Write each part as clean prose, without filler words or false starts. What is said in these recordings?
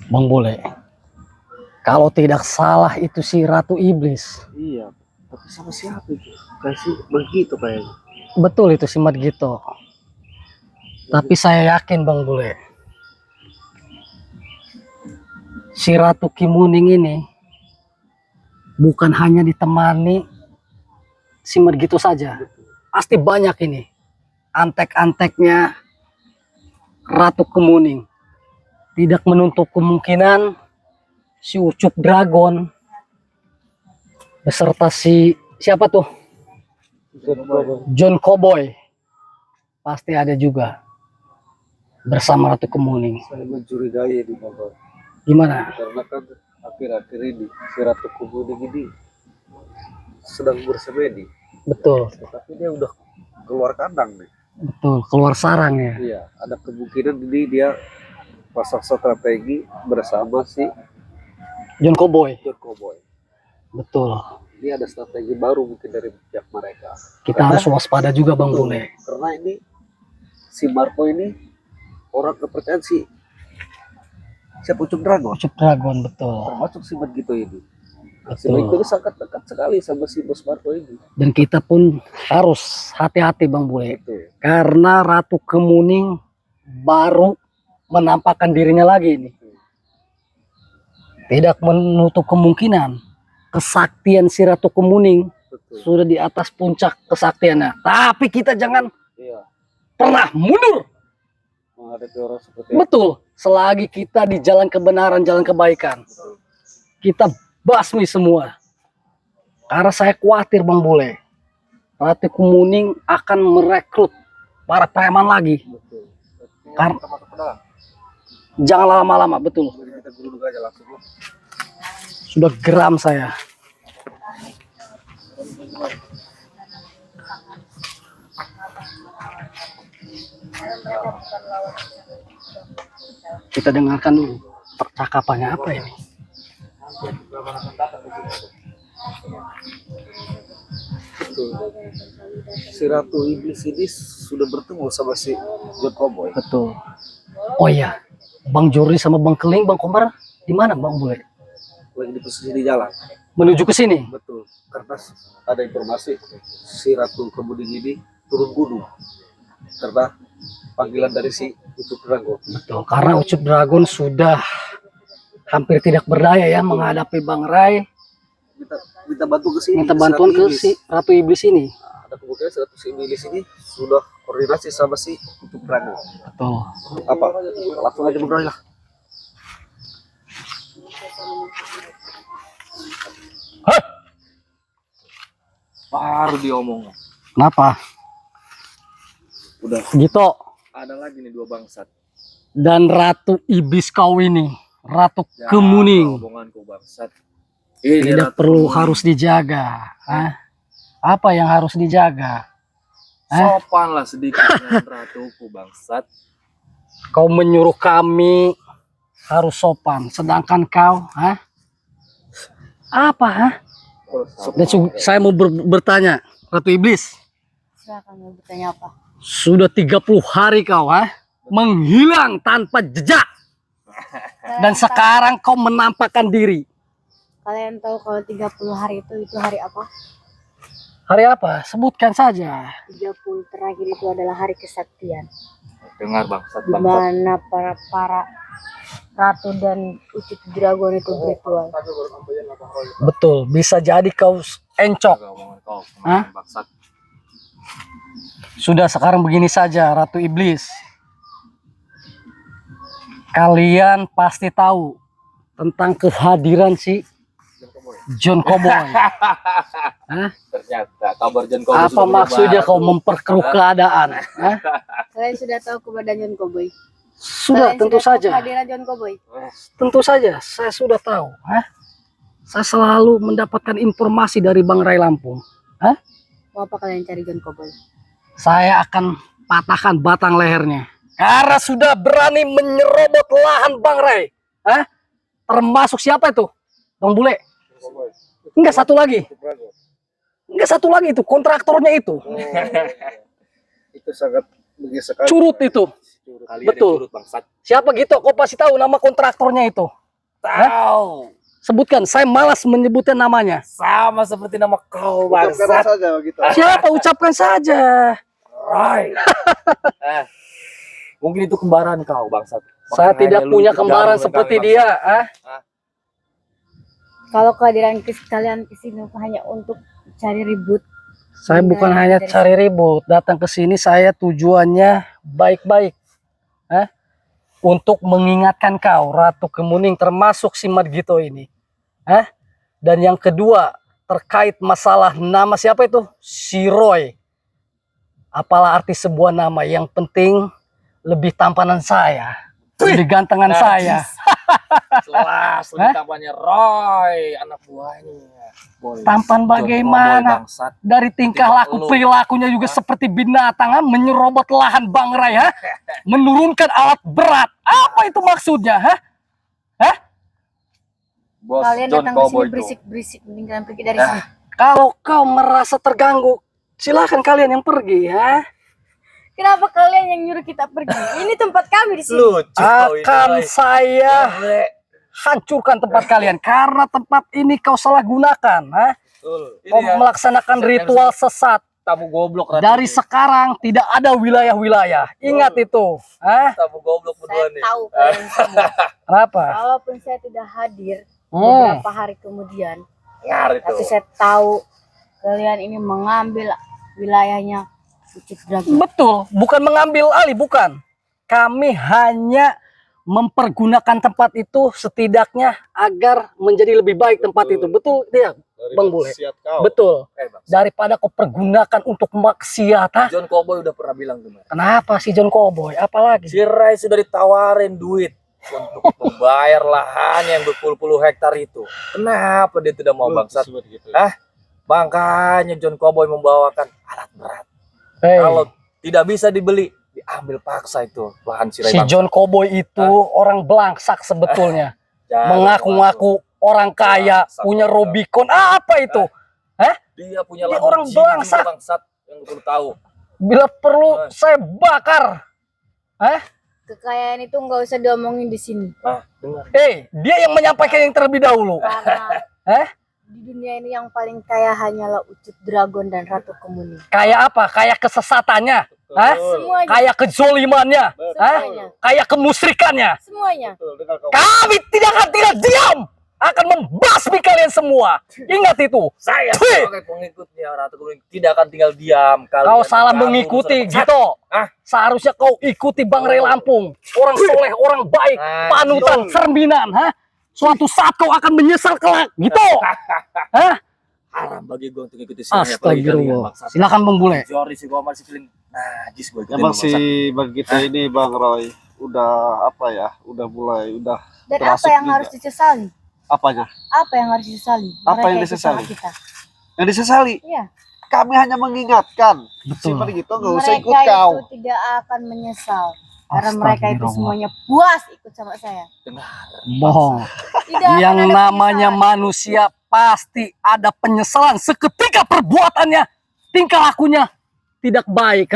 Bang Bule, kalau tidak salah itu si Ratu Iblis. Iya, tapi sama siapa itu? Kasih begitu kayaknya. Betul itu si Margito. Tapi saya yakin Bang Bule, si Ratu Kimuning ini bukan hanya ditemani si Margito saja. Pasti banyak ini antek-anteknya Ratu Kemuning. Tidak menutup kemungkinan si Ucup Dragon beserta si siapa tuh? John Cowboy pasti ada juga bersama Ratu Kemuning. Saya mencurigai di bawah. Gimana? Karena kan akhir-akhir ini si Ratu Kubuning ini sedang bersemedi. Betul, Tapi dia udah keluar kandang nih. betul, keluar sarang ya. Iya, ada kemungkinan ini dia pasang strategi bersama si John Cowboy, John Cowboy. betul. Ini ada strategi baru mungkin dari pihak mereka. Kita harus waspada juga Bang Bule. Karena ini si Marco ini orang kepercayaan si siapa Ucup Dragon. Ucup Dragon, betul. Termasuk si Margito ini. Si Betul. Margito ini sangat dekat sekali sama si Bos Marco ini. Dan kita pun harus hati-hati Bang Bule. Betul. Karena Ratu Kemuning baru menampakkan dirinya lagi ini. Tidak menutup kemungkinan kesaktian si Ratu Kemuning Betul. sudah di atas puncak kesaktiannya. Tapi kita jangan Iya. pernah mundur. Menghadapi orang seperti Betul. Selagi kita di jalan kebenaran, jalan kebaikan, kita basmi semua. Karena saya khawatir Bang Bule, Ratu Kemuning akan merekrut para preman lagi. Betul. Karena Kita masuk ke dalam. jangan lama-lama, betul. Jadi kita geruduk aja langsung. Sudah geram saya. Kita dengarkan dulu percakapannya apa ini. Betul. Si Ratu Iblis ini sudah bertemu sama si John Cowboy. Betul. Oh iya, Bang Juri sama Bang Keling, Bang Komar, di mana Bang Bule? Lagi di posisi di jalan. Menuju ke sini. Betul. Karena ada informasi si Ratu Kemuning ini turun gunung. Karena panggilan dari si Ucup Dragon. Betul, karena Ucup Dragon sudah hampir tidak berdaya ya menghadapi Bang Rai. Minta bantu ke sini. Minta si bantuan Ratu ke Iblis. si Ratu Iblis ini. Nah, ada kemungkinan si Ratu Iblis ini sudah koordinasi sama si Ucup Dragon. Betul. Apa? Langsung aja ngobrol lah. Hah? Baru diomong. Kenapa? Udah Gitu. ada lagi nih dua bangsat. Dan Ratu Iblis kau ini, Ratu Ya, Kemuning, omonganku bangsat. Ini tidak Ratu perlu Kemuning. harus dijaga. Hah? Apa yang harus dijaga? Sopan lah sedikit dengan ratuku bangsat. Kau menyuruh kami harus sopan, sedangkan kau, hah? Apa, hah? Dan saya mau bertanya, Ratu Iblis, Silakan mau bertanya apa? sudah 30 hari kau, hah? Menghilang tanpa jejak. Dan sekarang kau menampakkan diri. Kalian tahu kalau 30 hari itu hari apa? Hari apa? Sebutkan saja. 30 terakhir itu adalah hari kesaktian. Dengar bangsat Di mana para ratu dan Ucup Dragon itu berritual. Betul, bisa jadi kau encok. Omongan kau Hah? kemarin bangsat. Sudah sekarang begini saja, Ratu Iblis. Kalian pasti tahu tentang kehadiran si John Cowboy. Hah? Ternyata kabar John Cowboy Apa sudah maksudnya menyebar. kau memperkeruh keadaan? Hah? Kalian sudah tahu keberadaan John Cowboy? Sudah, Kalian tentu sudah tahu saja. kehadiran John Cowboy? Tentu saja, saya sudah tahu. Hah? Saya selalu mendapatkan informasi dari Bang Rai Lampung. Hah? Mau apa kalian cari John Cowboy? Saya akan patahkan batang lehernya. Karena sudah berani menyerobot lahan Bang Rai. Hah? Termasuk siapa itu? Bang Bule? Enggak, satu lagi. Enggak, satu lagi itu. Kontraktornya itu. Itu sangat bagus sekali. Curut itu. Kalian Betul. yang curut bangsat. Siapa gitu? Kau pasti tahu nama kontraktornya itu. Tahu. Sebutkan, saya malas menyebutkan namanya. Sama seperti nama kau Ucapkan bangsat. saja begitu. Siapa? Ucapkan saja. Roy. Mungkin itu kembaran kau bangsat. Saya Makanya tidak lu punya ikut kembaran gabung seperti dengan dia. bangsat. Kalau kehadiran kalian kesini hanya untuk cari ribut. Saya bukan hanya cari ribut. Datang ke sini saya tujuannya baik-baik. Untuk mengingatkan kau, Ratu Kemuning, termasuk si Margito ini. Dan yang kedua, terkait masalah nama siapa itu? Si Roy. Apalah arti sebuah nama, yang penting lebih tampanan saya, lebih gantengan saya. Jelas lebih tampaknya Roy, anak buahnya. Boy. Tampan bagaimana? Dari tingkah laku perilakunya juga seperti binatang, menyerobot lahan Bang Ray, menurunkan alat berat. Apa itu maksudnya? Bos Kalian John datang ke sini Cowboy itu. berisik-berisik, mending kalian pergi dari sini. Kalau kau merasa terganggu, silakan kalian yang pergi, Kenapa kalian yang nyuruh kita pergi? Ini tempat kami di sini. Lucu kau ini, Akan Roy. saya hancurkan tempat kalian karena tempat ini kau salah gunakan. Betul. Kau Ini ya, melaksanakan ritual sesat. tamu goblok Ratu. Dari sekarang tidak ada wilayah-wilayah. Ingat itu. Tamu goblok berdua Saya nih. tahu kalian semua. Kenapa? Kalaupun saya tidak hadir beberapa hari kemudian, Ngari tapi tuh. saya tahu kalian ini mengambil wilayahnya Ucup Dragon. Betul. Bukan mengambil alih, bukan. Kami hanya mempergunakan tempat itu setidaknya agar menjadi lebih baik tempat itu. Betul tidak, Bang Bule? Siap kau. Betul. Bang. Daripada kau pergunakan untuk maksiat. John Cowboy udah pernah bilang tuh. Kenapa si John Cowboy? Apalagi? Si Ray sudah ditawarin duit untuk membayar lahan yang berpuluh-puluh hektar itu. Kenapa dia tidak mau bangsat? Gitu. Makanya John Cowboy membawakan alat berat. Hey, Kalau tidak bisa dibeli, diambil paksa itu lahan si Ray si bangsat. John Cowboy itu orang belangsak sebetulnya. Jangan Mengaku-ngaku orang kaya, Belangsak, punya orang. Rubicon. Apa itu? Dia punya Dia lahan orang Lamborghini bangsat. bangsat yang perlu tahu. Bila perlu saya bakar. Kekayaan itu nggak usah diomongin di sini. Dengar. Dia yang menyampaikan yang terlebih dahulu. Karena di dunia ini yang paling kaya hanyalah Ucup Dragon dan Ratu Kemuning. Kayak apa? Kayak kesesatannya. Semuanya. Kayak kezolimannya. Semuanya. Kayak kemusyrikannya. Semuanya. Kami tidak akan diam. Akan membasmi kalian semua. Ingat itu. Saya Wih. sebagai pengikutnya Ratu Kemuning tidak akan tinggal diam. Kau salah mengganggu mengikuti, urusan gitu. bangsat. Seharusnya kau ikuti Bang Ray Lampung. Orang soleh, orang baik, panutan, cerminan. Suatu saat kau akan menyesal kelak. Gitu. Haram bagi gue untuk ikuti saya. Astagfirullah. Silakan Bang Bule. Jordi si gue masih feeling najis gue. Emang si Bang kita ini Bang Roy udah apa ya? Udah mulai udah Dan apa terasuk yang juga. harus disesali? Apanya? Apa yang harus disesali? Apa yang Mereka itu disesali? sama Kita. Yang disesali. Iya. Kami hanya mengingatkan. Betul. Seperti gitu nggak usah ikut Mereka kau. itu tidak akan menyesal. Karena mereka itu semuanya puas ikut sama saya. Bohong. Tidak akan Yang ada namanya penyesalan. manusia pasti ada penyesalan seketika perbuatannya, tingkah lakunya tidak baik.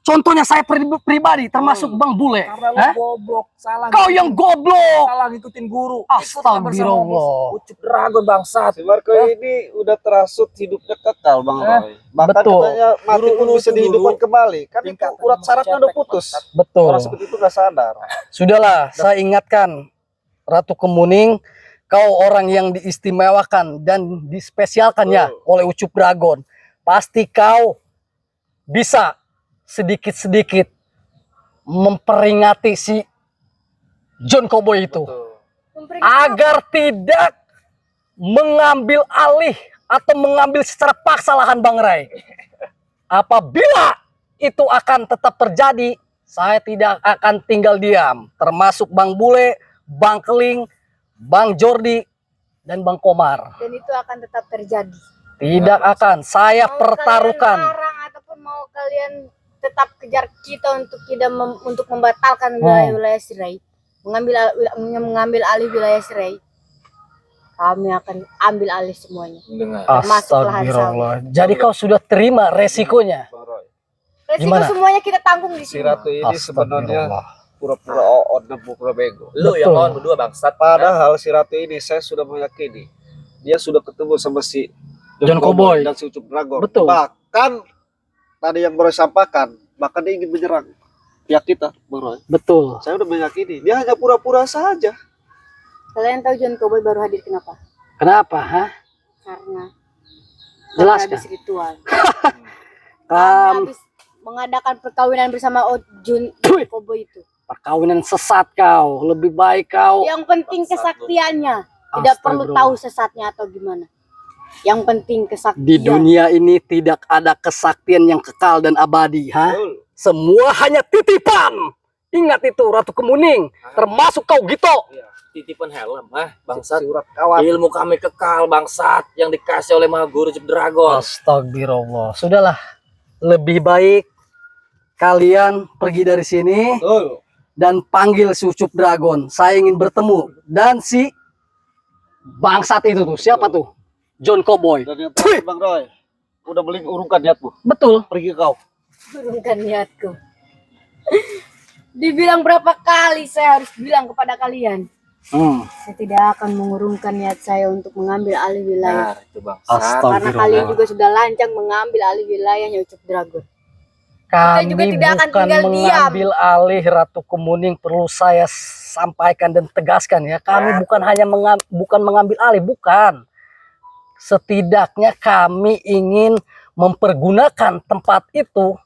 Contohnya saya pribadi, termasuk Bang Bule. Karena lu goblok, salah. Kau yang goblok. salah ngikutin guru. Astagfirullah. Ucup Dragon bangsat. Si Marco ini udah terasut hidupnya kekal Bang Roy. Bahkan betul. katanya mati pun Guru-guru bisa itu dihidupkan dulu kembali. Kan itu tingkatan urat syaratnya udah cetek, putus. bangsat. Betul. Orang seperti itu nggak sadar. Sudahlah, saya ingatkan Ratu Kemuning, kau orang yang diistimewakan dan dispesialkannya oleh Ucup Dragon. Pasti kau bisa sedikit-sedikit memperingati si John Cowboy itu. Agar tidak mengambil alih atau mengambil secara paksa lahan Bang Ray. Apabila itu akan tetap terjadi, saya tidak akan tinggal diam. Termasuk Bang Bule, Bang Keling, Bang Jordi, dan Bang Komar. Dan itu akan tetap terjadi. Tidak akan. Saya Mau pertaruhkan. kalian larang ataupun mau kalian tetap kejar kita untuk tidak untuk membatalkan wilayah Sirai, mengambil alih wilayah Sirai, kami akan ambil alih semuanya. Termasuk lahan Astagfirullah. Jadi kau sudah terima resikonya. Bang Roy. Resiko Gimana? semuanya kita tanggung di Si sini. Ratu ini sebenarnya Astagfirullah. pura-pura oon dan pura-pura bego. Lu yang Betul. lawan berdua bangsat. Padahal si Ratu ini saya sudah meyakini dia sudah ketemu sama si John Cowboy. dan si Ucup Dragon. Betul. Bahkan tadi yang Bang Roy sampaikan, bahkan dia ingin menyerang pihak kita, Bang Roy. Betul. Saya udah meyakini dia hanya pura-pura saja. Kalian tahu John Cowboy baru hadir kenapa? Kenapa, ha? Karena Jelaskan. habis ritual. Kam Kami habis mengadakan perkawinan bersama John Wih. Cowboy itu. perkawinan sesat kau. Lebih baik kau. Yang penting kesaktiannya. Tidak perlu Astagfirullah. tahu sesatnya atau gimana. Yang penting kesaktian. Di dunia ini tidak ada kesaktian yang kekal dan abadi, ha? Betul. Semua hanya titipan. Ingat itu Ratu Kemuning, termasuk kau Gito. Titipan helm, bangsat. Si urat kawan. Ilmu kami kekal bangsat yang dikasih oleh Maha Guru Ucup Dragon. Astagfirullah. Sudahlah. Lebih baik kalian pergi dari sini Betul. dan panggil si Ucup Dragon. Saya ingin bertemu dan si bangsat itu tuh. Siapa tuh? John Cowboy. Dan yang terakhir Bang Roy, udah urungkan niatmu. Betul. Pergi kau. Turunkan niatku. Dibilang berapa kali saya harus bilang kepada kalian. Saya tidak akan mengurungkan niat saya untuk mengambil alih wilayah. Nah, itu bangsat. Astagfirullah. Karena kalian juga sudah lancang mengambil alih wilayahnya Ucup Dragon. Kami juga tidak akan bukan tinggal mengambil alih Ratu Kemuning, perlu saya sampaikan dan tegaskan ya. Kami bukan hanya bukan mengambil alih, bukan. Setidaknya kami ingin mempergunakan tempat itu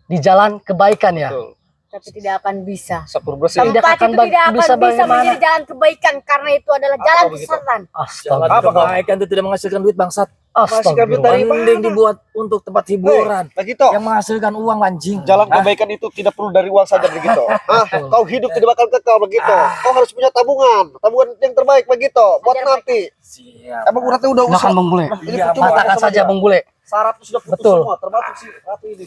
di jalan kebaikan ya. Betul. Tapi tidak akan bisa. Sapur bersih. Tidak Tempat akan itu tidak akan bisa bisa bagaimana? menjadi jalan kebaikan karena itu adalah jalan begitu? kesesatan. Jalan Astagfirullah. kebaikan itu tidak menghasilkan duit bangsat. Astagfirullah. Dari mana? Mending dibuat untuk tempat hiburan Begitu. yang menghasilkan uang anjing. Jalan kebaikan itu tidak perlu dari uang saja begitu. Kau hidup tidak bakal kekal begitu. Kau harus punya tabungan, tabungan yang terbaik begitu. Buat Ajar nanti. Siap. Emang uratnya udah Silakan usah. Bung Bule. Iya, percuma Katakan sama saja dia. Bung Bule. Syarat sudah putus Betul. semua, termasuk si Ratu ini.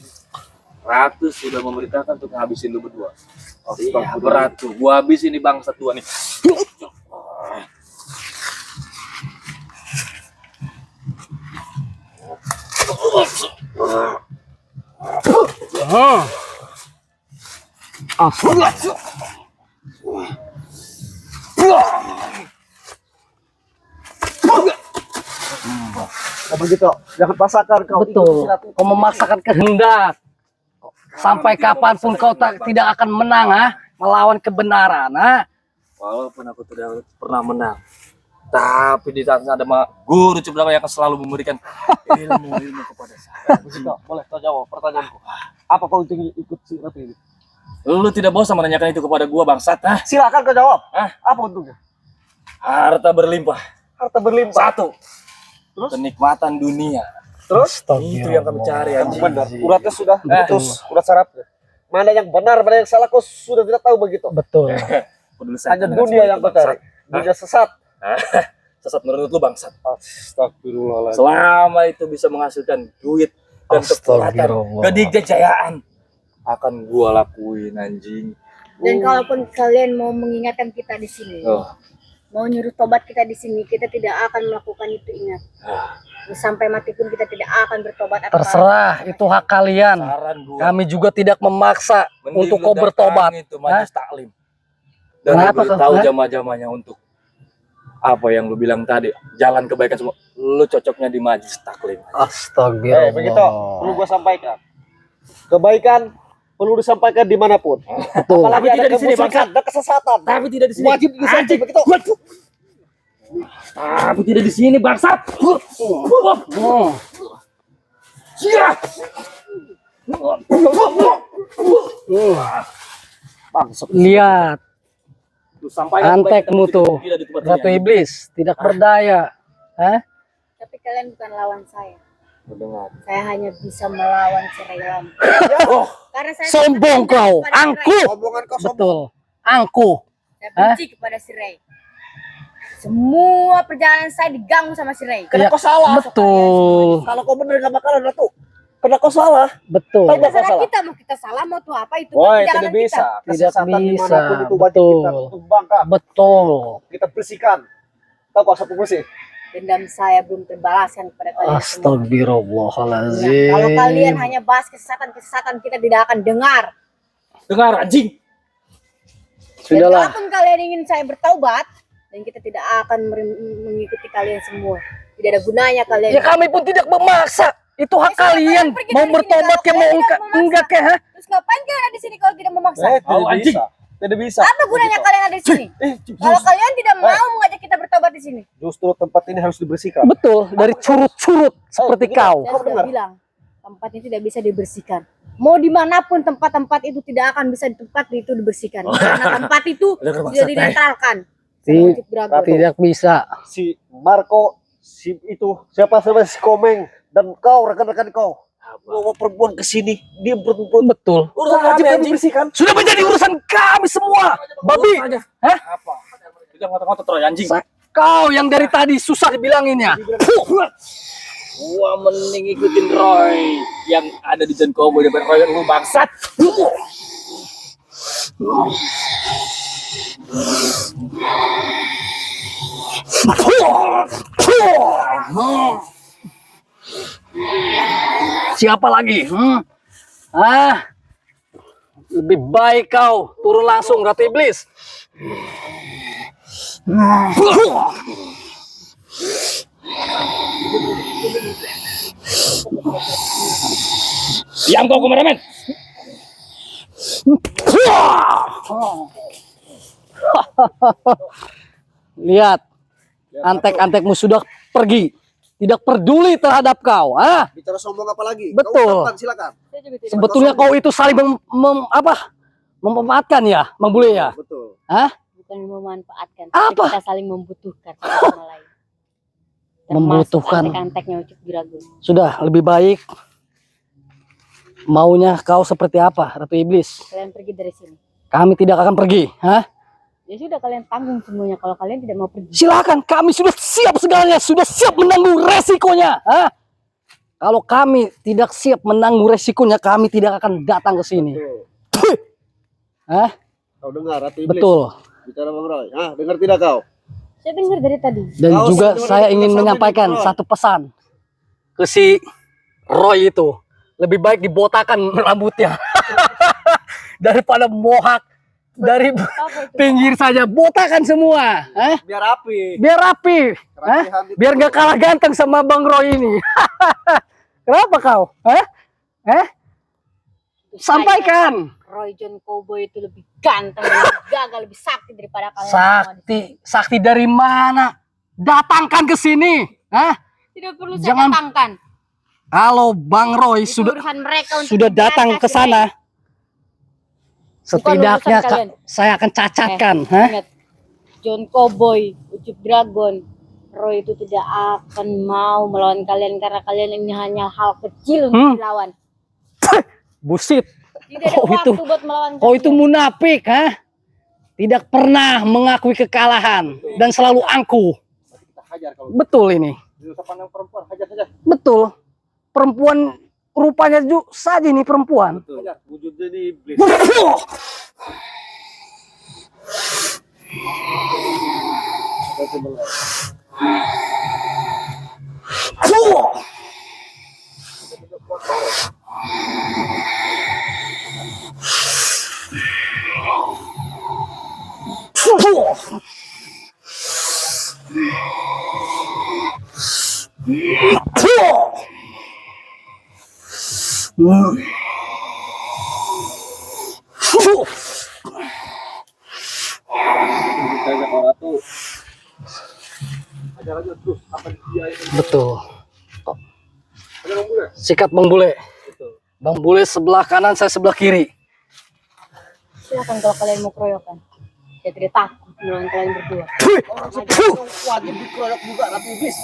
Ratu sudah memerintahkan untuk ngabisin lu berdua. Iya, Astagfirullah. beratu. Gua habis ini bangsat tua nih. Astagfirullah. Nah, begitu. Jangan pasakar kau. Betul. ikuti si Ratu. Kau memaksakan kehendak. Sampai kapanpun kau tidak akan menang, ha? Melawan kebenaran, ha? Walaupun aku tidak pernah menang, tapi di sana ada Guru Ucup Dragon yang akan selalu memberikan ilmu kepada saya. Begitu. Boleh kau jawab pertanyaanku. Apa kau ingin ikut si Ratu ini? Lu tidak bosan menanyakan itu kepada gua bangsat, ha? Silakan kau jawab. Hah? Apa untungnya? Harta berlimpah. Harta berlimpah. Satu. Terus? Kenikmatan dunia. Terus? Itu yang kami cari Yang anjing. benar. Uratnya sudah putus. Urat sarafnya. Mana yang benar, mana yang salah kau sudah tidak tahu begitu. Betul. Peduli saya Hanya dengan dunia semua yang itu, kau cari. bangsat. Dunia sesat. Sesat menurut lu bangsat. Astagfirullahaladzim. Selama itu bisa menghasilkan duit dan kekuatan, Astagfirullah. kedikjayaan akan gua lakuin anjing. Dan kalaupun kalian mau mengingatkan kita di sini, Oh. mau nyuruh tobat kita di sini, kita tidak akan melakukan itu, ingat. Sampai mati pun kita tidak akan bertobat. Terserah, itu hak kalian. Saran gua. Kami juga tidak memaksa Mending untuk lu kau bertobat. datangi itu majelis taklim. Dan Kenapa lu tuh? tahu Hah? jamaah-jamaahnya untuk apa yang lu bilang tadi, jalan kebaikan semua. Lu cocoknya di majelis taklim. Astagfirullah. Begitu. Perlu gua sampaikan. Kebaikan perlu disampaikan dimanapun. Betul. Apalagi Tapi ada tidak di sini, kemusyrikan dan kesesatan. Tapi tidak di sini. Wajib disampaikan begitu. Tapi tidak di sini bangsat. Hmm. Bangsat. Lihat, Lu sampaikan antekmu kebaikan tuh, tidak di tempat Ratu ini. Iblis, tidak berdaya. Hah? Tapi kalian bukan lawan saya. Mendengar. Saya hanya bisa melawan cerai lam. Oh, Karena saya Sombong benci kau, kepada angku. Omongan kau sombong. Betul, angku. Saya benci kepada si Ray. Semua perjalanan saya diganggu sama si Ray. Ya, Kau salah. betul, Kalau kau benar gak bakalan Ratu. Karena kau salah. betul. Tahu nggak? Terserah salah. kita mau kita salah mau tuh apa itu Woi, kan perjalanan tidak bisa. kita. Tidak Kesesatan bisa, dimanapun itu wajib betul. kita untuk bangka. Betul. Kita bersihkan. Tahu kau sapu bersih? dendam saya belum terbalaskan kepada kalian semua. Astagfirullahaladzim. Kalau kalian hanya bahas kesesatan kita tidak akan dengar. Dengar anjing. Dan Sudahlah. kalaupun kalian ingin saya bertaubat, dan kita tidak akan mengikuti kalian semua. Tidak ada gunanya kalian. Ya kami pun tidak memaksa. Itu hak kalian. pergi Mau dari sini bertobat kalau ke mau kalian tidak memaksa. enggak ke, ha? Terus ngapain kalian ada di sini kalau tidak memaksa? Tidak anjing. bisa. Tidak bisa. Apa gunanya kalian ada di sini? Kalau kalian tidak mau mengajak kita bertobat di sini, Justru tempat ini harus dibersihkan. Betul, dari curut-curut seperti kau. saya sudah bilang tempat ini tidak bisa dibersihkan. Mau dimanapun tempat-tempat itu tidak akan bisa itu dibersihkan. Karena tempat itu sudah dinetralkan. Ti- Wujud beragu. Tidak bisa. Si Marco, si itu siapa si Komeng dan kau rekan-rekan kau. Bawa perempuan ke sini, dia perempuan. Betul. Urusan Wajib kami kami anjing. bersihkan. Sudah menjadi urusan kami semua. Babi. aja. Hah? Apa? Tidak ngotot-ngotot Roy anjing. Kau yang dari tadi susah dibilanginnya. Gua mending ikutin Roy yang ada di John Cowboy daripada Roy yang lu bangsat. Siapa lagi? Lebih baik kau turun langsung, Ratu Iblis. Diam kau kameramen. Lihat, antek-antekmu sudah pergi. Tidak peduli terhadap kau. Bicara sombong apa lagi? Betul. Kau kapan, silakan. Saya juga tidak. Sebetulnya kau itu saling memanfaatkan ya, Bang Bule ya. Betul. Bukan memanfaatkan, Apa? tapi kita saling membutuhkan satu sama lain. Termasuk Membutuhkan. antek-anteknya Ucup Birago. Sudah, lebih baik maunya kau seperti apa, Ratu Iblis? Kalian pergi dari sini. Kami tidak akan pergi. Ya sudah, kalian tanggung semuanya kalau kalian tidak mau pergi. Silakan, kami sudah siap segalanya, sudah siap menanggung resikonya. Kalau kami tidak siap menanggung resikonya, kami tidak akan datang ke sini. Betul. Kau dengar, Ratu Iblis? Betul. Bicara Bang Roy. Dengar tidak kau? Saya dengar dari tadi. Dan Kau juga sebenarnya saya tidak ingin sampai menyampaikan di Roy. satu pesan ke si Roy itu. Lebih baik dibotakan rambutnya daripada mohak dari Apa itu? pinggir saja. Botakan semua. Biar rapi. Biar rapi. Kerapihan itu. Biar gak kalah ganteng sama Bang Roy ini. Kenapa kau? Sampaikan. Roy John Cowboy itu lebih ganteng, lebih gagah, lebih sakti daripada kalian semua di sini. Sakti dari mana? Datangkan ke sini. Tidak perlu Jangan- saya datangkan. Kalau Bang Roy Itu sudah urusan mereka untuk sudah datang membiarkan ke si sana, Ray. setidaknya urusan kalian. saya akan cacatkan. Ingat, John Cowboy, Ucup Dragon, Roy itu tidak akan mau melawan kalian karena kalian ini hanya hal kecil untuk dilawan. Busit. Tidak ada Kau waktu itu- buat melawan Kau itu kalian. munafik, Tidak pernah mengakui kekalahan dan selalu angkuh. Kita hajar kalau Betul ini. di pandang perempuan, hajar saja. Betul. Perempuan rupanya saja ini perempuan. Betul. Hajar. Wujudnya ini iblis. Hajar kau Ratu. Hajar aja terus. Apa dia itu? Betul. Hajar Bang Bule. Sikat Bang Bule. Betul. Bang Bule sebelah kanan, saya sebelah kiri. Silakan kalau kalian mau keroyokan. Saya tidak takut melawan kalian berdua. Orang seperti itu wajib dikeroyok juga Ratu Iblis.